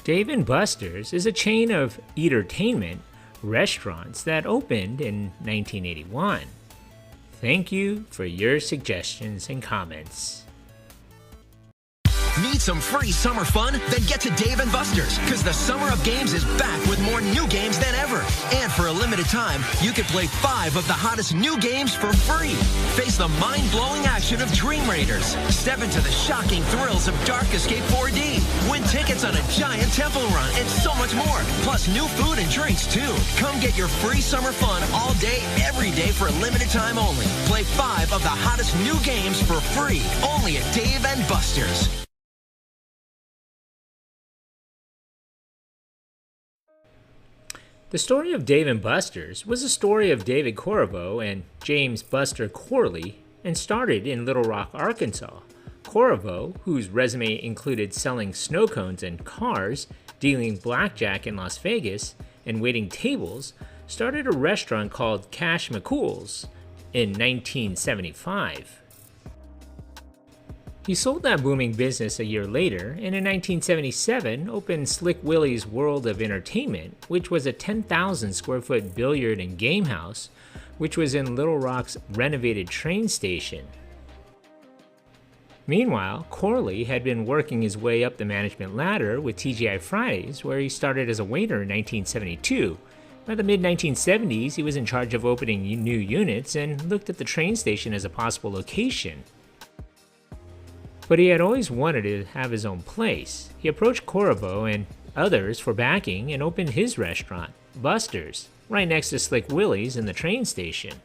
Dave & Buster's is a chain of eatertainment restaurants that opened in 1981. Thank you for your suggestions and comments. Need some free summer fun? Then get to Dave & Buster's, because the Summer of Games is back with more new games than ever. And for a limited time, you can play 5 of the hottest new games for free. Face the mind-blowing action of Dream Raiders. Step into the shocking thrills of Dark Escape 4D. Win tickets on a giant temple run and so much more. Plus new food and drinks, too. Come get your free summer fun all day, every day for a limited time only. Play 5 of the hottest new games for free, only at Dave & Buster's. The story of Dave & Buster's was a story of David Corriveau and James Buster Corley and started in Little Rock, Arkansas. Corriveau, whose resume included selling snow cones and cars, dealing blackjack in Las Vegas, and waiting tables, started a restaurant called Cash McCool's in 1975. He sold that booming business a year later, and in 1977 opened Slick Willie's World of Entertainment, which was a 10,000 square foot billiard and game house, which was in Little Rock's renovated train station. Meanwhile, Corley had been working his way up the management ladder with TGI Fridays, where he started as a waiter in 1972. By the mid-1970s, he was in charge of opening new units and looked at the train station as a possible location. But he had always wanted to have his own place. He approached Corriveau and others for backing and opened his restaurant, Buster's, right next to Slick Willie's in the train station.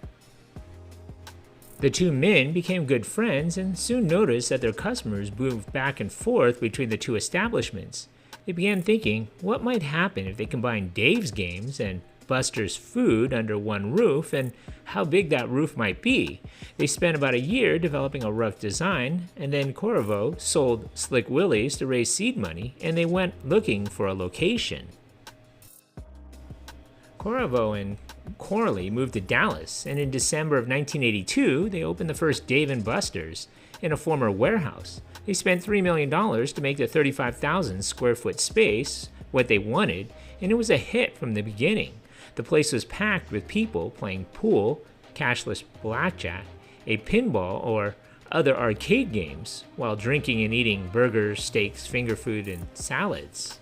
The two men became good friends and soon noticed that their customers moved back and forth between the two establishments. They began thinking what might happen if they combined Dave's games and Buster's food under one roof and how big that roof might be. They spent about a year developing a rough design, and then Corriveau sold Slick Willie's to raise seed money, and they went looking for a location. Corriveau and Corley moved to Dallas, and in December of 1982, they opened the first Dave & Buster's in a former warehouse. They spent $3 million to make the 35,000 square foot space what they wanted, and it was a hit from the beginning. The place was packed with people playing pool, cashless blackjack, a pinball, or other arcade games, while drinking and eating burgers, steaks, finger food, and salads.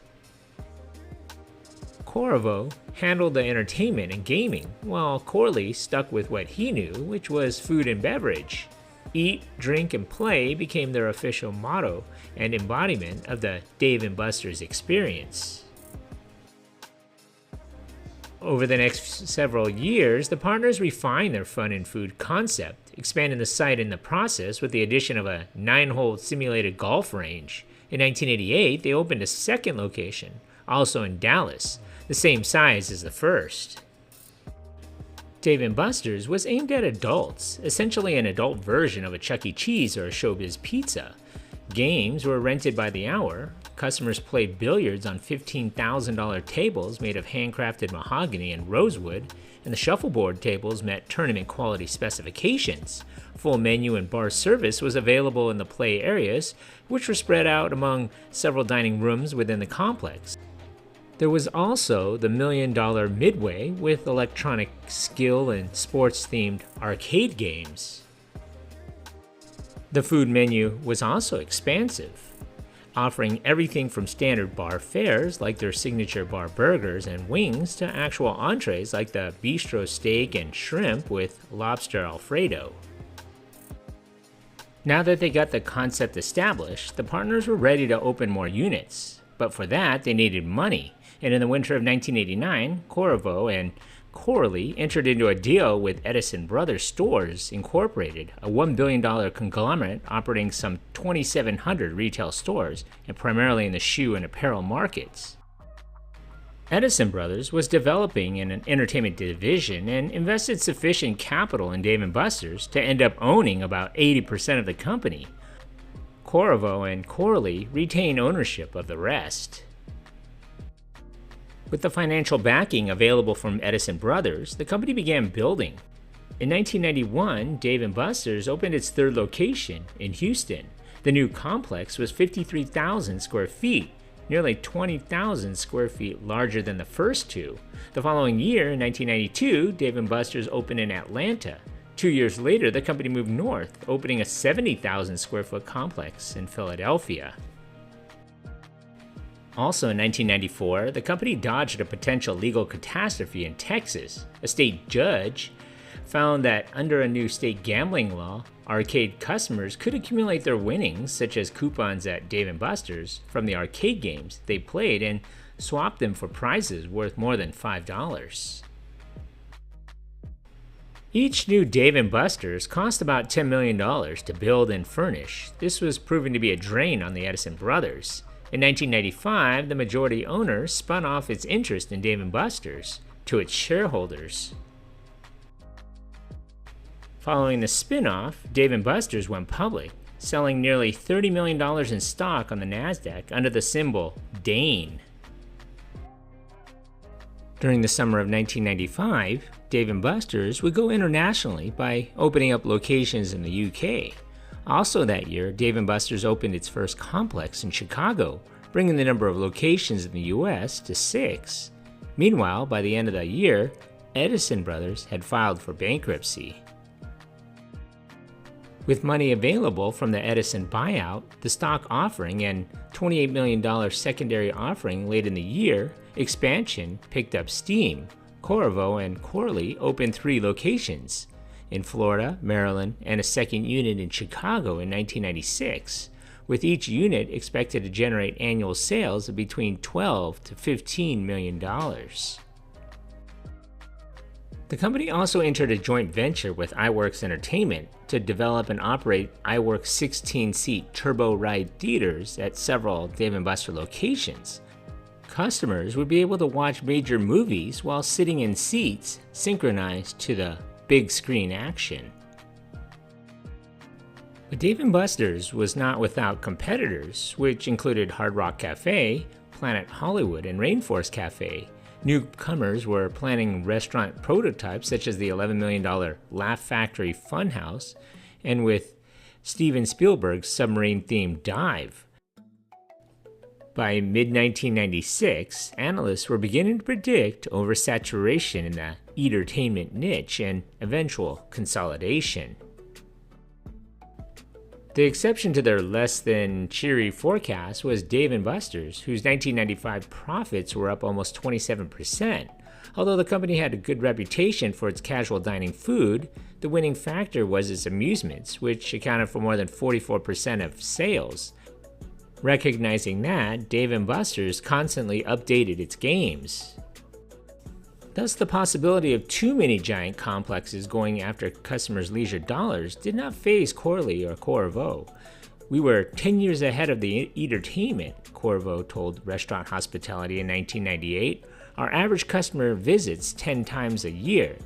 Corriveau handled the entertainment and gaming, while Corley stuck with what he knew, which was food and beverage. Eat, drink, and play became their official motto and embodiment of the Dave & Buster's experience. Over the next several years, the partners refined their fun and food concept, expanding the site in the process with the addition of a 9-hole simulated golf range. In 1988, they opened a second location, also in Dallas, the same size as the first. Dave & Buster's was aimed at adults, essentially an adult version of a Chuck E. Cheese or a Showbiz Pizza. Games were rented by the hour. Customers played billiards on $15,000 tables made of handcrafted mahogany and rosewood, and the shuffleboard tables met tournament quality specifications. Full menu and bar service was available in the play areas, which were spread out among several dining rooms within the complex. There was also the $1 million midway with electronic skill and sports-themed arcade games. The food menu was also expansive, offering everything from standard bar fares like their signature bar burgers and wings to actual entrees like the bistro steak and shrimp with lobster Alfredo. Now that they got the concept established, the partners were ready to open more units, but for that they needed money, and in the winter of 1989, Corriveau and Corley entered into a deal with Edison Brothers Stores Incorporated, a $1 billion conglomerate operating some 2,700 retail stores, and primarily in the shoe and apparel markets. Edison Brothers was developing an entertainment division and invested sufficient capital in Dave & Buster's to end up owning about 80% of the company. Corriveau and Corley retained ownership of the rest. With the financial backing available from Edison Brothers, the company began building. In 1991, Dave & Buster's opened its third location in Houston. The new complex was 53,000 square feet, nearly 20,000 square feet larger than the first two. The following year, in 1992, Dave & Buster's opened in Atlanta. 2 years later, the company moved north, opening a 70,000 square foot complex in Philadelphia. Also in 1994, the company dodged a potential legal catastrophe in Texas. A state judge found that under a new state gambling law, arcade customers could accumulate their winnings, such as coupons at Dave & Buster's, from the arcade games they played and swap them for prizes worth more than $5. Each new Dave & Buster's cost about $10 million to build and furnish. This was proven to be a drain on the Edison brothers. In 1995, the majority owner spun off its interest in Dave & Buster's to its shareholders. Following the spin-off, Dave & Buster's went public, selling nearly $30 million in stock on the NASDAQ under the symbol DANE. During the summer of 1995, Dave & Buster's would go internationally by opening up locations in the UK. Also that year, Dave & Buster's opened its first complex in Chicago, bringing the number of locations in the US to 6. Meanwhile, by the end of that year, Edison Brothers had filed for bankruptcy. With money available from the Edison buyout, the stock offering, and $28 million secondary offering late in the year, expansion picked up steam. Corriveau and Corley opened 3 locations in Florida, Maryland, and a second unit in Chicago in 1996, with each unit expected to generate annual sales of between $12 to $15 million. The company also entered a joint venture with iWorks Entertainment to develop and operate iWorks 16-seat turbo ride theaters at several Dave & Buster's locations. Customers would be able to watch major movies while sitting in seats synchronized to the big screen action. But Dave & Buster's was not without competitors, which included Hard Rock Cafe, Planet Hollywood, and Rainforest Cafe. Newcomers were planning restaurant prototypes such as the $11 million Laugh Factory Funhouse, and with Steven Spielberg's submarine-themed Dive. By mid-1996, analysts were beginning to predict oversaturation in the eatertainment niche and eventual consolidation. The exception to their less than cheery forecast was Dave & Buster's, whose 1995 profits were up almost 27%. Although the company had a good reputation for its casual dining food, the winning factor was its amusements, which accounted for more than 44% of sales. Recognizing that, Dave & Buster's constantly updated its games. Thus, the possibility of too many giant complexes going after customers' leisure dollars did not faze Corley or Corriveau. "We were 10 years ahead of the eatertainment," Corriveau told Restaurant Hospitality in 1998. "Our average customer visits 10 times a year.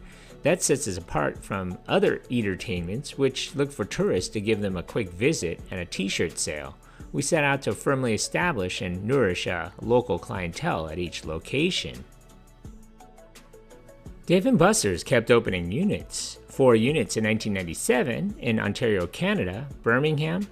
That sets us apart from other eatertainments, which look for tourists to give them a quick visit and a t-shirt sale. We set out to firmly establish and nourish a local clientele at each location." Dave & Buster's kept opening units. 4 units in 1997 in Ontario, Canada, Birmingham,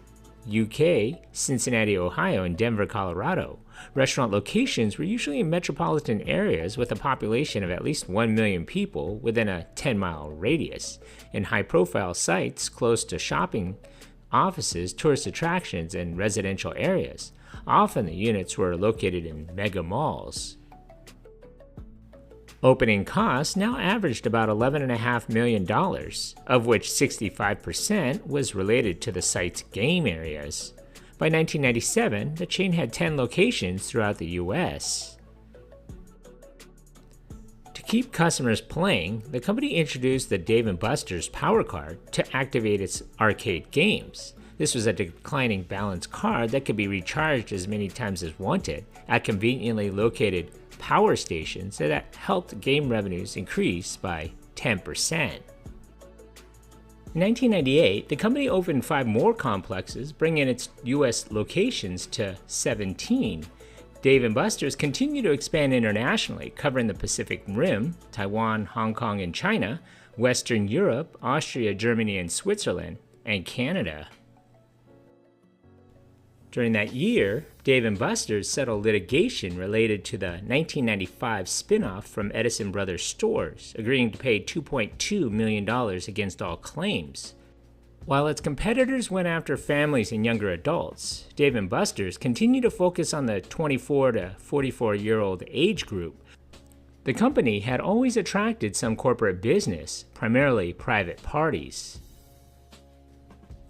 UK, Cincinnati, Ohio, and Denver, Colorado. Restaurant locations were usually in metropolitan areas with a population of at least 1 million people within a 10-mile radius, and high-profile sites close to shopping, offices, tourist attractions, and residential areas. Often the units were located in mega malls. Opening costs now averaged about $11.5 million, of which 65% was related to the site's game areas. By 1997, the chain had 10 locations throughout the U.S. To keep customers playing, the company introduced the Dave & Buster's Power Card to activate its arcade games. This was a declining balance card that could be recharged as many times as wanted at conveniently located power stations that helped game revenues increase by 10%. In 1998, the company opened 5 more complexes, bringing its U.S. locations to 17. Dave & Buster's continued to expand internationally, covering the Pacific Rim, Taiwan, Hong Kong, and China, Western Europe, Austria, Germany, and Switzerland, and Canada. During that year, Dave & Buster's settled litigation related to the 1995 spinoff from Edison Brothers Stores, agreeing to pay $2.2 million against all claims. While its competitors went after families and younger adults, Dave & Buster's continued to focus on the 24 to 44-year-old age group. The company had always attracted some corporate business, primarily private parties.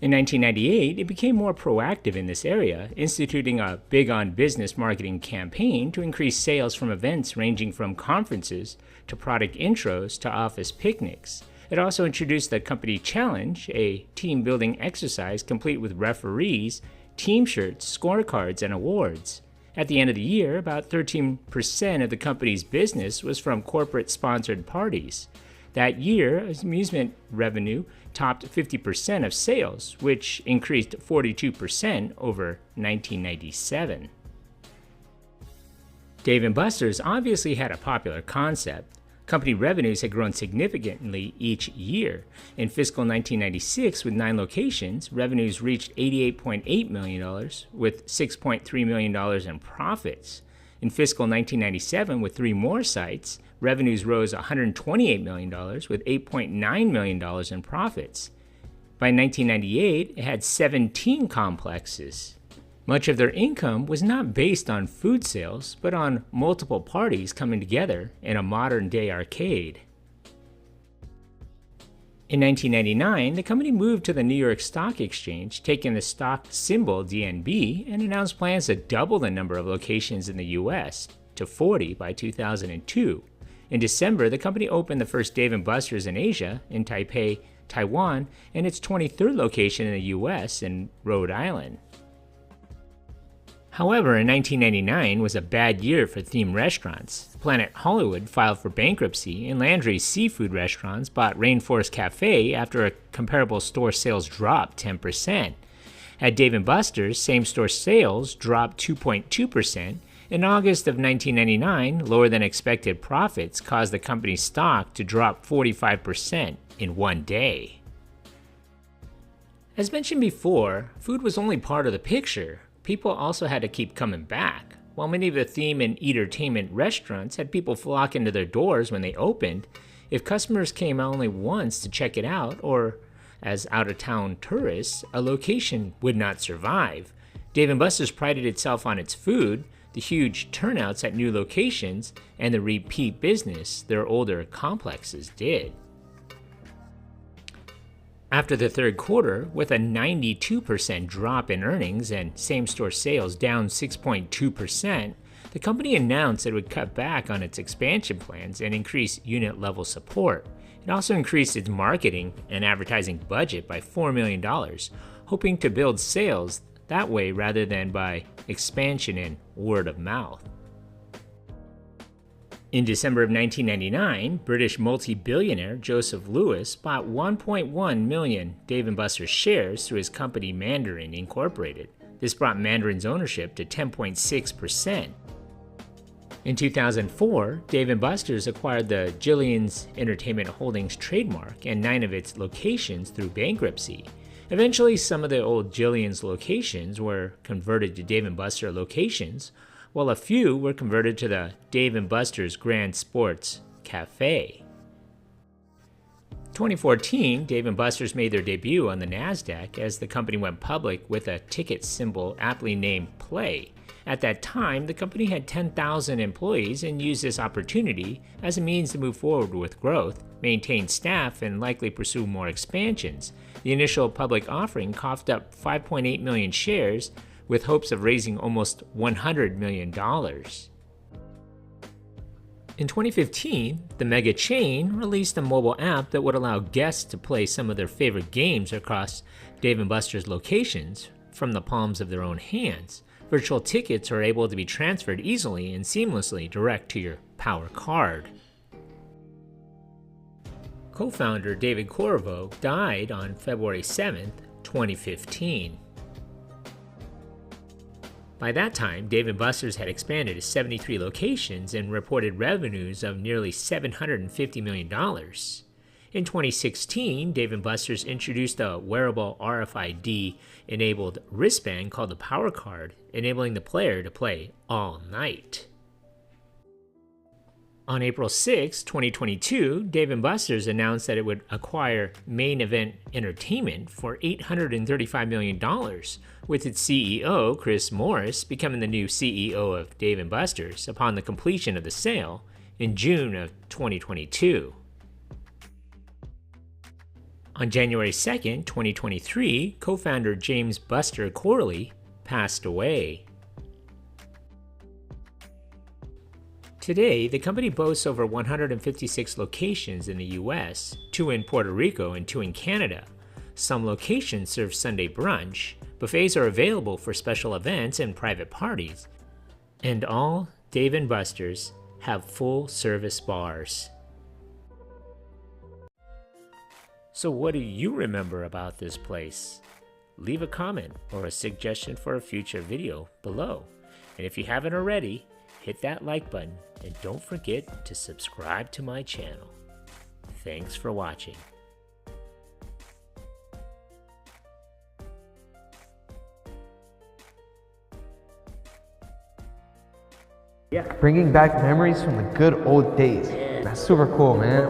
In 1998, it became more proactive in this area, instituting a Big on Business marketing campaign to increase sales from events ranging from conferences to product intros to office picnics. It also introduced the Company Challenge, a team-building exercise complete with referees, team shirts, scorecards, and awards. At the end of the year, about 13% of the company's business was from corporate-sponsored parties. That year, amusement revenue topped 50% of sales, which increased 42% over 1997. Dave & Buster's obviously had a popular concept. Company revenues had grown significantly each year. In fiscal 1996, with 9 locations, revenues reached $88.8 million, with $6.3 million in profits. In fiscal 1997, with 3 more sites, revenues rose $128 million, with $8.9 million in profits. By 1998, it had 17 complexes. Much of their income was not based on food sales, but on multiple parties coming together in a modern-day arcade. In 1999, the company moved to the New York Stock Exchange, taking the stock symbol D&B, and announced plans to double the number of locations in the U.S. to 40 by 2002. In December, the company opened the first Dave & Buster's in Asia, in Taipei, Taiwan, and its 23rd location in the U.S. in Rhode Island. However, in 1999 was a bad year for themed restaurants. Planet Hollywood filed for bankruptcy, and Landry's seafood restaurants bought Rainforest Cafe after a comparable store sales dropped 10%. At Dave & Buster's, same-store sales dropped 2.2%. In August of 1999, lower than expected profits caused the company's stock to drop 45% in one day. As mentioned before, food was only part of the picture. People also had to keep coming back. While many of the theme and eatertainment restaurants had people flock into their doors when they opened, if customers came only once to check it out, or as out-of-town tourists, a location would not survive. Dave & Buster's prided itself on its food, the huge turnouts at new locations, and the repeat business their older complexes did. After the third quarter, with a 92% drop in earnings and same-store sales down 6.2%, the company announced it would cut back on its expansion plans and increase unit-level support. It also increased its marketing and advertising budget by $4 million, hoping to build sales that way rather than by expansion and word of mouth. In December of 1999, British multi-billionaire Joseph Lewis bought 1.1 million Dave & Buster's shares through his company Mandarin Incorporated. This brought Mandarin's ownership to 10.6%. In 2004, Dave & Buster's acquired the Jillian's Entertainment Holdings trademark and 9 of its locations through bankruptcy. Eventually, some of the old Jillian's locations were converted to Dave & Buster locations, while a few were converted to the Dave & Buster's Grand Sports Cafe. In 2014, Dave & Buster's made their debut on the NASDAQ as the company went public with a ticket symbol aptly named Play. At that time, the company had 10,000 employees and used this opportunity as a means to move forward with growth, maintain staff, and likely pursue more expansions. The initial public offering coughed up 5.8 million shares, with hopes of raising almost $100 million. In 2015, the mega chain released a mobile app that would allow guests to play some of their favorite games across Dave & Buster's locations from the palms of their own hands. Virtual tickets are able to be transferred easily and seamlessly direct to your Power Card. Co-founder David Corriveau died on February 7, 2015. By that time, Dave & Buster's had expanded to 73 locations and reported revenues of nearly $750 million. In 2016, Dave & Buster's introduced a wearable RFID-enabled wristband called the Power Card, enabling the player to play all night. On April 6, 2022, Dave & Buster's announced that it would acquire Main Event Entertainment for $835 million, with its CEO, Chris Morris, becoming the new CEO of Dave & Buster's upon the completion of the sale in June of 2022. On January 2, 2023, co-founder James Buster Corley passed away. Today, the company boasts over 156 locations in the US, 2 in Puerto Rico and 2 in Canada. Some locations serve Sunday brunch, buffets are available for special events and private parties, and all Dave & Buster's have full-service bars. So what do you remember about this place? Leave a comment or a suggestion for a future video below. And if you haven't already, hit that like button and don't forget to subscribe to my channel. Thanks for watching. Bringing back memories from the good old days. That's super cool, man.